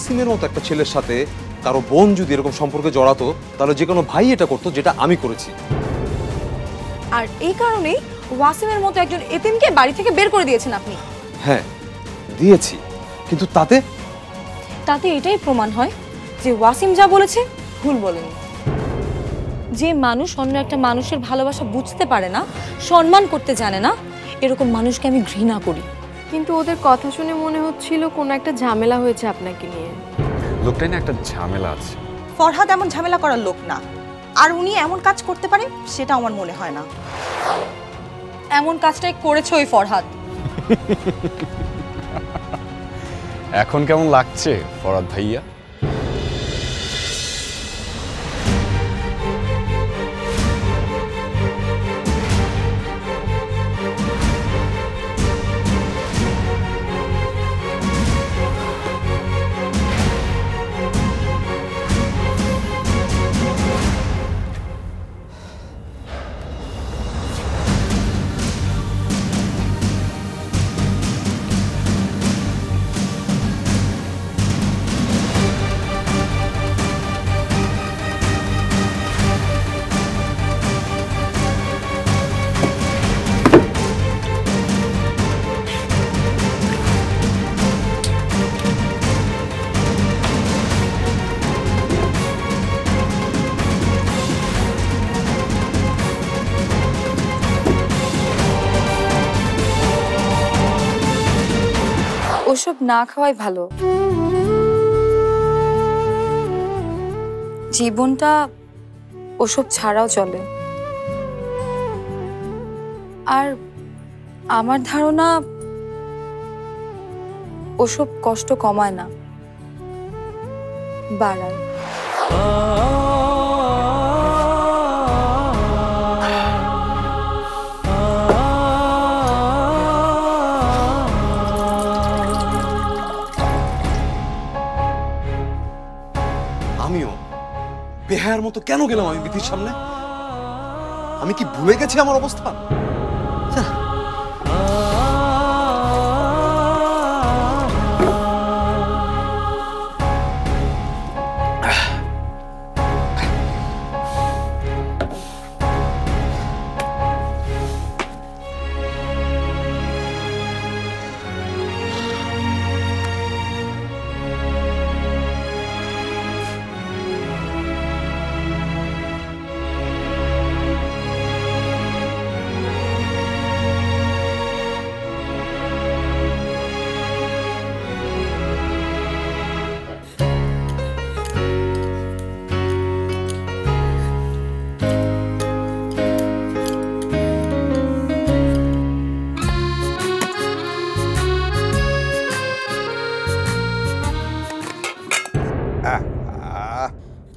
ওয়াসিমের মতো একটা ছেলের সাথে কারো বোন যদি এরকম সম্পর্কে জড়াতো তাহলে যে কোনো ভাই এটা করতো, যেটা আমি করেছি। আর এই কারণেই ওয়াসিমের মতো একজন এতিমকে বাড়ি থেকে বের করে দিয়েছেন আপনি। হ্যাঁ দিয়েছি, কিন্তু তাতে এটাই প্রমাণ হয় যে ওয়াসিম যা বলেছে ভুল বলেনি। যে মানুষ অন্য একটা মানুষের ভালোবাসা বুঝতে পারে না, সম্মান করতে জানে না, এরকম মানুষকে আমি ঘৃণা করি। কিন্তু ওদের কথা শুনে মনে হচ্ছিল কোনো একটা ঝামেলা হয়েছে আপনাকে নিয়ে। লোকটাই না একটা ঝামেলা আছে। ফরহাদ এমন ঝামেলা করার লোক না, আর উনি এমন কাজ করতে পারে সেটা আমার মনে হয় না। এমন কাজটাই করেছে ওই ফরহাদ। এখন কেমন লাগছে ফরহাদ ভাইয়া? ওসব না খাওয়াই ভালো। জীবনটা ওসব ছাড়াও চলে। আর আমার ধারণা ওসব কষ্ট কমায় না, বাড়ায়। আমিও বেহায়ার মতো কেন গেলাম আমি বিধির সামনে? আমি কি ভুলে গেছি আমার অবস্থা?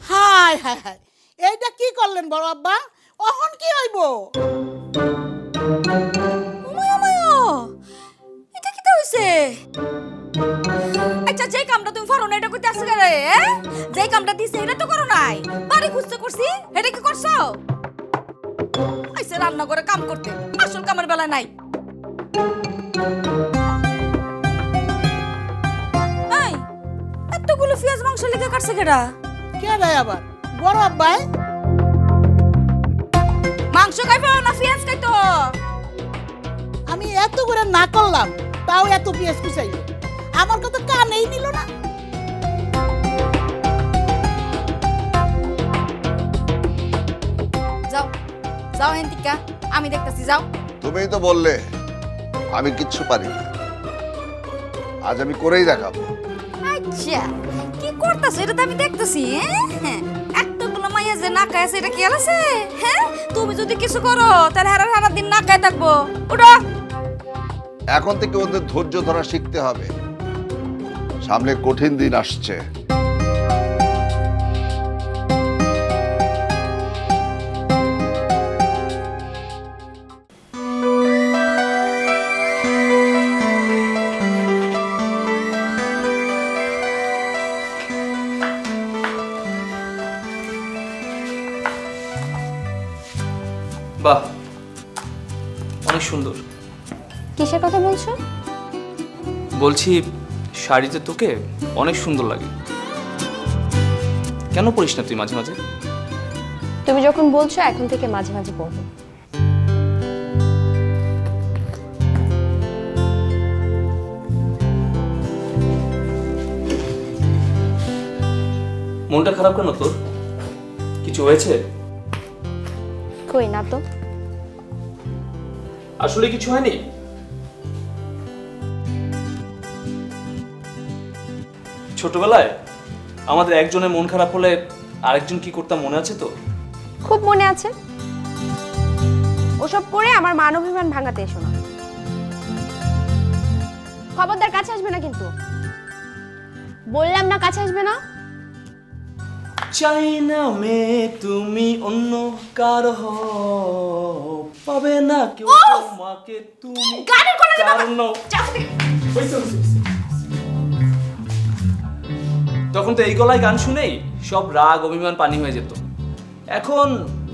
হাই হাই হাই, এইটা কি করলেন বড় আব্বা? অহন কি হইব? এটা কি হইছে? আচ্ছা, যে কামটা তুমি করো না এটা কইতে আসছে রে? যে কামটা দিছে এটা তো করো নাই, বাড়ি খুঁজতে করছি, এটা কি করছো? আইছে রান্না করে কাম করতে, আসল কামের বেলা নাই। এই এতগুলো পেঁয়াজ মাংস লেগে কাটছে কেডা? কে রে আবার? বড় আব্বাই মাংস খাইবে না পেঁয়াজ খাইতো? আমি এত করে না করলাম, তাও এত পেঁয়াজ কুচাইল। আমার কথা কানেই নিল না। যাও যাও হেন্তিকা, আমি দেখতেছি, যাও। তুমিই তো বললে আমি কিচ্ছু পারি না, আজ আমি করেই দেখাবো। আচ্ছা, কি করতেছ এটা তো আমি দেখতেছি। হ্যাঁ, এতগুলো মাইয়া যে না খায় সেটা কি আছে? হ্যাঁ, তুমি যদি কিছু করো তাহলে সারা দিন না খায় থাকবো। উঠো। এখন থেকে ওদের ধৈর্য ধরা শিখতে হবে, সামনে কঠিন দিন আসছে। বাহ, অনেক সুন্দর। কিসের কথা বলছো? বলছি শাড়িতে তোকে অনেক সুন্দর লাগে। কেন পড়িস না তুই মাঝে মাঝে? তুমি যখন বলছো এখন থেকে মাঝে মাঝে পড়বো। মনটা খারাপ কেন তোর? কিছু হয়েছে? কই না তো। আসলে কিছু হয়নি। ছোটবেলায় আমাদের একজনের মন খারাপ হলে আরেকজন কি করতাম মনে আছে তো? খুব মনে আছে। ওসব করে আমার মানবাভিমান ভাঙাতে এসো না। খবরদার কাছে আসবে না কিন্তু। বললাম না কাছে আসবে না। চাই না মে তুমি অন্য কারো পাবে না কেউ তোমাকে তুমি কারণ তখন তো এই গলায় গান শুনেই সব রাগ অভিমান পানি হয়ে যেত। এখন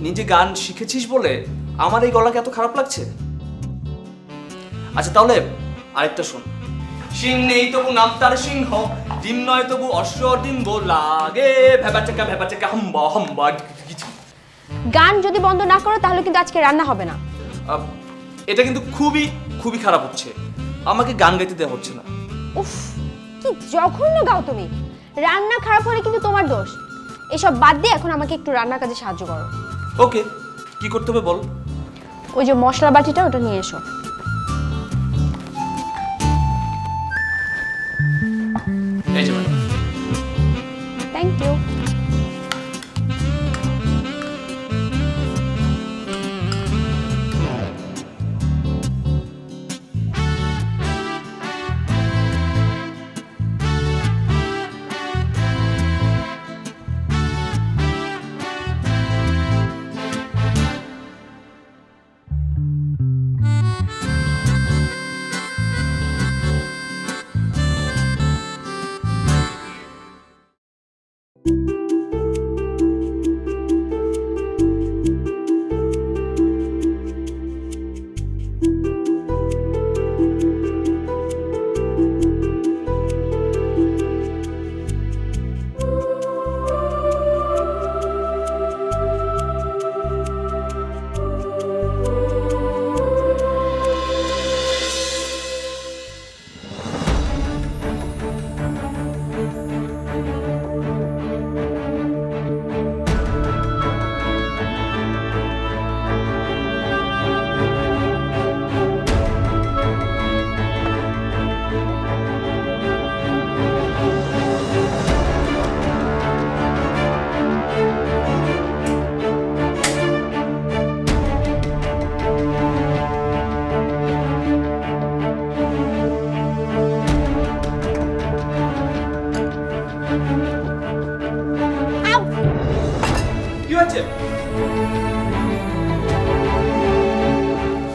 নিজে গান শিখেছিস বলে আমার এই গলাকে এত খারাপ লাগছে। আচ্ছা তাহলে আরেকটা শোন। সিং নেই তবু নাম তার সিংহ, ডিম নয় তবু অশ্ব ডিম্ব লাগে, ভেবা চাকা হাম্বা হাম্বা। গান যদি বন্ধ না করো তাহলে কিন্তু আজকে রান্না হবে না। এটা কিন্তু খুবই খুবই খারাপ হচ্ছে। আমাকে গান গাইতে দেওয়া হচ্ছে না। উফ, কি জঘন্য গাও তুমি। রান্না খারাপ হলে কিন্তু তোমার দোষ। এসব বাদ দিয়ে এখন আমাকে একটু রান্নার কাজে সাহায্য করো। ওকে, কি করতে হবে বল? ওই যে মশলা বাটিটা ওটা নিয়ে এসো। এই যে ম্যাডাম। Thank you.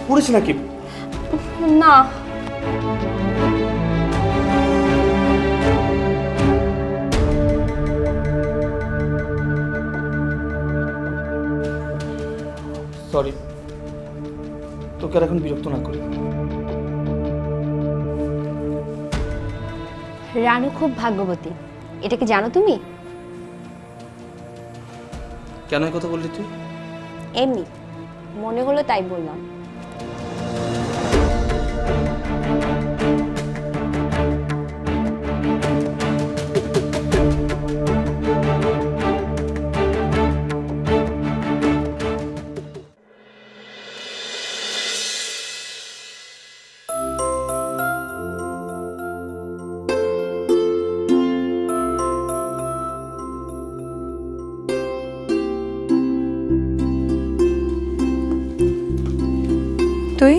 পড়েছে নাকি? না, সরি, তোকে আর এখন বিরক্ত না করি। রানু খুব ভাগ্যবতী, এটা কি জানো তুমি? কেন এই কথা বললি তুই? এমনি মনে হলো তাই বললাম। তুই?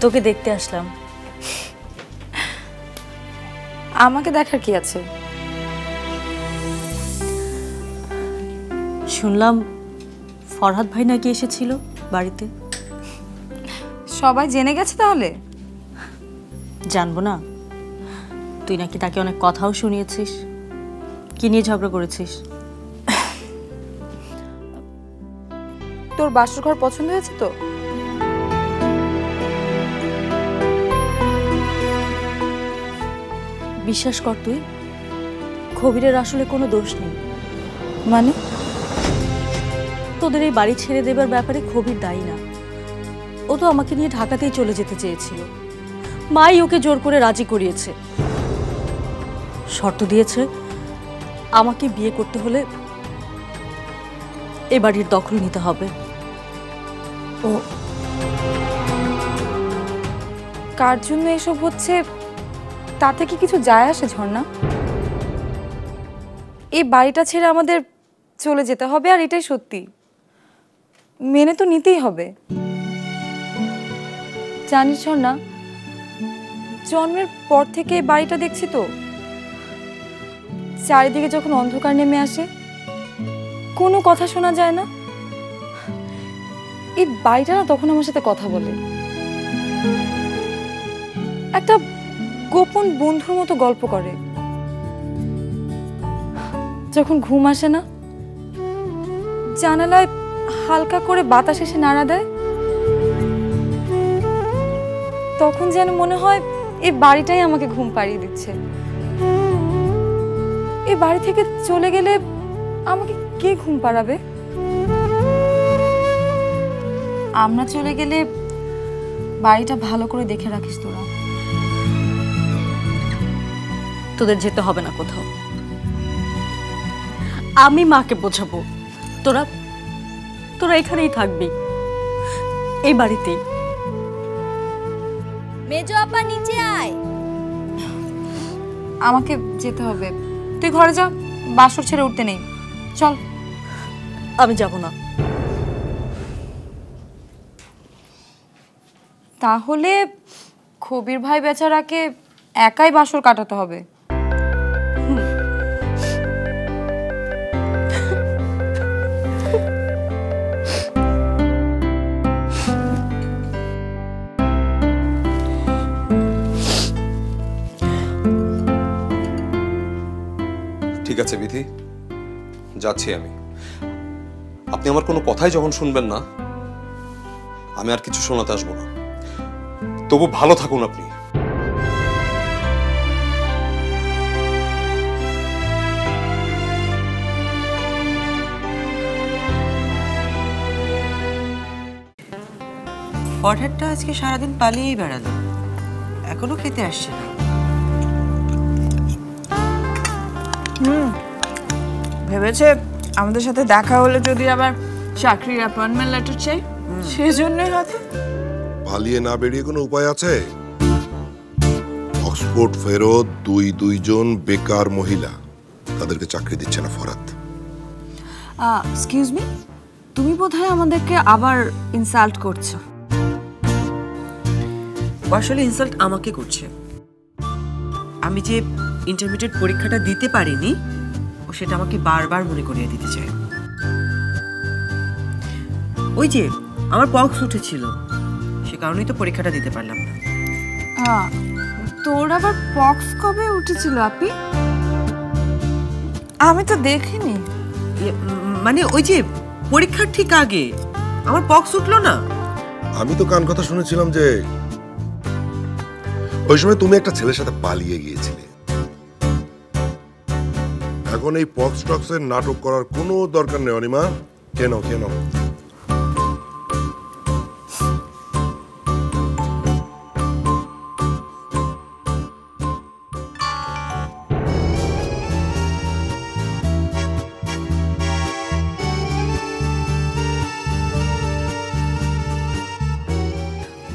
তোকে দেখতে আসলাম। আমাকে দেখার কি আছে? শুনলাম ফরহাদ ভাই নাকি এসেছিল বাড়িতে। সবাই জেনে গেছে তাহলে? জানবো না? তুই নাকি তাকে অনেক কথাও শুনিয়েছিস। কি নিয়ে ঝগড়া করেছিস? তোর বাসর ঘর পছন্দ হয়েছে তো? বিশ্বাস কর তুই, কবিরের আসলে কোনো দোষ নেই। মানে তোদের এই বাড়ি ছেড়ে দেবার ব্যাপারে কবির দায়ী না। ও তো আমাকে নিয়ে ঢাকাতেই চলে যেতে চেয়েছিল, মাই ওকে জোর করে রাজি করিয়েছে। শর্ত দিয়েছে আমাকে বিয়ে করতে হলে এ বাড়ির দখল নিতে হবে। ও কার জন্য এসব হচ্ছে তাতে কি কিছু যায় আসে ঝর্ণা? এই বাড়িটা ছেড়ে আমাদের চলে যেতে হবে, আর এটাই সত্যি, মেনে তো নিতেই হবে। জানিস ঝর্ণা, জন্মের পর থেকে এই বাড়িটা দেখছি তো, চারিদিকে যখন অন্ধকার নেমে আসে কোনো কথা শোনা যায় না, এই বাড়িটা না তখন আমার সাথে কথা বলে, একটা গোপন বন্ধুর মতো গল্প করে। যখন ঘুম আসে না, জানালায় হালকা করে বাতাস এসে নাড়া দেয়, তখন যেন মনে হয় এই বাড়িটাই আমাকে ঘুম পাড়িয়ে দিচ্ছে। এই বাড়ি থেকে চলে গেলে আমাকে কে ঘুম পাড়াবে? আমরা চলে গেলে বাড়িটা ভালো করে দেখে রাখিস তোরা। তোদের যেতে হবে না কোথাও, আমি মাকে বোঝাবো। তোরা তোরা এখানেই থাকবি, এই বাড়িতেই। মেজো আপা নিচে আয়। আমাকে যেতে হবে, তুই ঘরে যা, বাসর ছেড়ে উঠতে নেই, চল। আমি যাব না। তাহলে কবির ভাই বেচারাকে একাই বাসর কাটাতে হবে। ঠিক আছে বিধি, যাচ্ছি আমি। আপনি আমার কোনো কথাই যখন শুনবেন না, আমি আর কিছু শোনাতে আসবো না। তবু ভালো থাকুন আপনি। ফরহাদটা আজকে সারাদিন পালিয়েই বেড়ালো, এখনো খেতে আসছে না। ভেবেছে আমাদের সাথে দেখা হলে যদি আবার চাকরির অ্যাপয়েন্টমেন্ট লেটার চাই, সেজন্যই হয়তো। পালিয়ে না বেরিয়ে কোনো উপায় আছে? অক্সফোর্ড ফেরত দুইজন বেকার মহিলা, তাদেরকে চাকরি দিচ্ছে না ফরহাদ। এক্সকিউজ মি, তুমি বোধহয় আমাদেরকে আবার ইনসাল্ট করছো। আসলে ইনসাল্ট আমাকে করছে। আমি যে ইন্টারমিডিয়েট পরীক্ষাটা দিতে পারিনি, ও সেটা আমাকে বারবার মনে করিয়ে দিতে চায়। ওই যে আমার পক্স উঠেছিল, সে কারণেই তো পরীক্ষাটা দিতে পারলাম না। তোর আবার পক্স কবে উঠেছিল আপি? আমি তো দেখিনি। মানে ওই যে পরীক্ষার ঠিক আগে আমার পক্স উঠলো না। আমি তো কান কথা শুনেছিলাম যে ওই সময় তুমি একটা ছেলের সাথে পালিয়ে গিয়েছিলে। এখন এই পক্স টক্সের নাটক করার কোনো দরকার নেই অনিমা। কেন কেন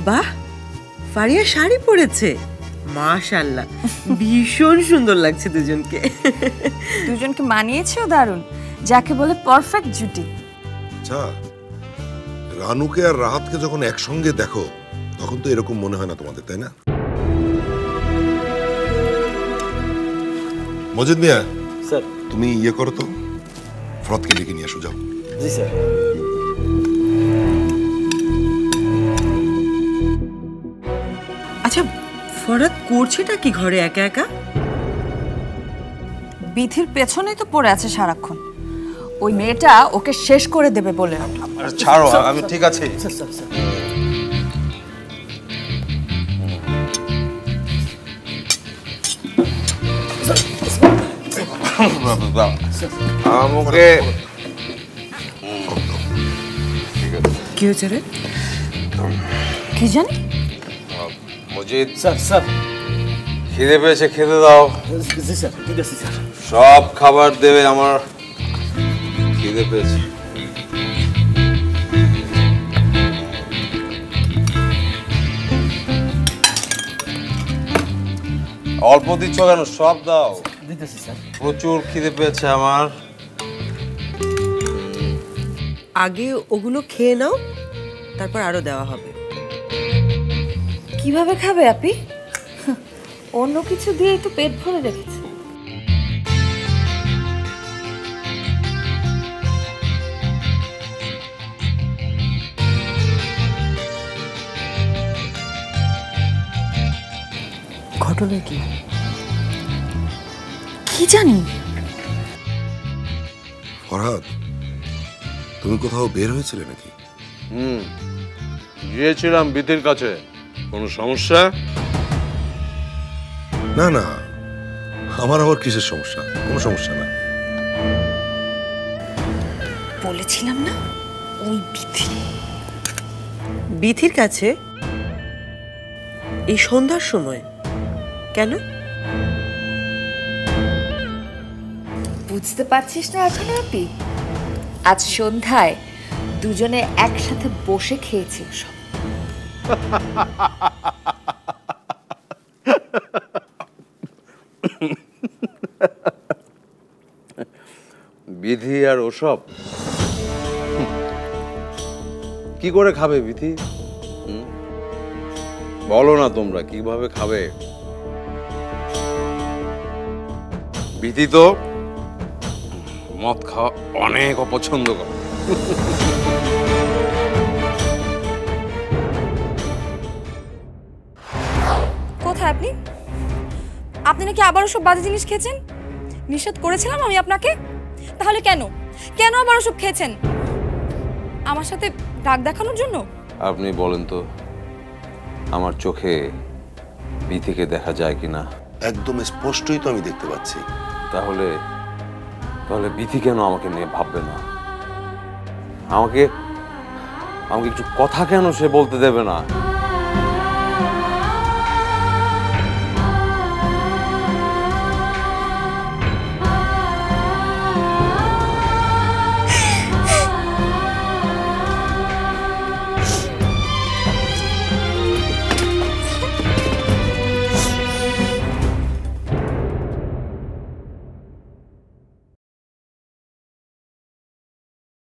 বাহ, ফারিয়া শাড়ি পরেছে, মাশাআল্লাহ, ভীষণ সুন্দর লাগছে দুজনকে। দুজনকে মানিয়েছেও দারুণ, যাকে বলে পারফেক্ট জুটি। আচ্ছা, রানুকে আর রাহাতকে যখন একসঙ্গে দেখো তখন তো এরকম মনে হয় না তোমাদের, তাই না? মজিদ মিয়া স্যার, তুমি ইয়ে করো তো, ফরহাদকে ডেকে নিয়ে আসো, যাও। জি স্যার। আচ্ছা, ফরহাদ করছেটা কি ঘরে একা একা? বিথির পেছনেই তো পড়ে আছে সারাক্ষণ। ওই মেয়েটা ওকে শেষ করে দেবে বলে। ছাড়ো, আমি ঠিক আছে। আমাকে কি হয়েছে রে? কি জানি? Majid, sir sir. খিদে পেয়েছে, খেতে দাও। জি স্যার, দিতেছি স্যার। সব খাবার দেবে, আমার খিদে পেয়েছে। অল্প দিচ্ছ কেন? সব দাও। দিতেছি স্যার। প্রচুর খিদে পেয়েছে আমার। আগে ওগুলো খেয়ে নাও, তারপর আরো দেওয়া হবে। কিভাবে খাবে আপি? অন্য কিছু দিয়েই তো পেট ভরে রেখেছে। ঘটনা কি? কি জানি। ফরহাদ, তুমি কোথাও বের হয়েছিলে নাকি? গিয়েছিলাম বিথির কাছে। কোনো সমস্যা? না না, আমার আবার কিসের সমস্যা? কোনো সমস্যা না। বলেছিলাম না, ওই বিথি। বিথির কাছে এই সন্ধ্যার সময় কেন? বুঝতে পারছিস না এখনো আপি? আজ সন্ধ্যায় দুজনে একসাথে বসে খেয়েছি সব। বিধি আর ওসব কি করে খাবে বিধি? বলো না তোমরা কিভাবে খাবে? বিধি তো মদ খাওয়া অনেক অপছন্দ করে। কোথায় আপনি? আপনি নাকি আবারও সব বাজে জিনিস খেয়েছেন? নিষেধ করেছিলাম আমি আপনাকে। তাহলে কেন কেন আবার ওসব খেয়েছেন? আমার সাথে রাগ দেখানোর জন্য? আপনি বলেন তো, আমার চোখে বিধিকে দেখা যায় কিনা? একদম স্পষ্টই তো আমি দেখতে পাচ্ছি। তাহলে তাহলে বিধি কেন আমাকে নিয়ে ভাববে না? আমাকে আমাকে একটু কথা কেন সে বলতে দেবে না?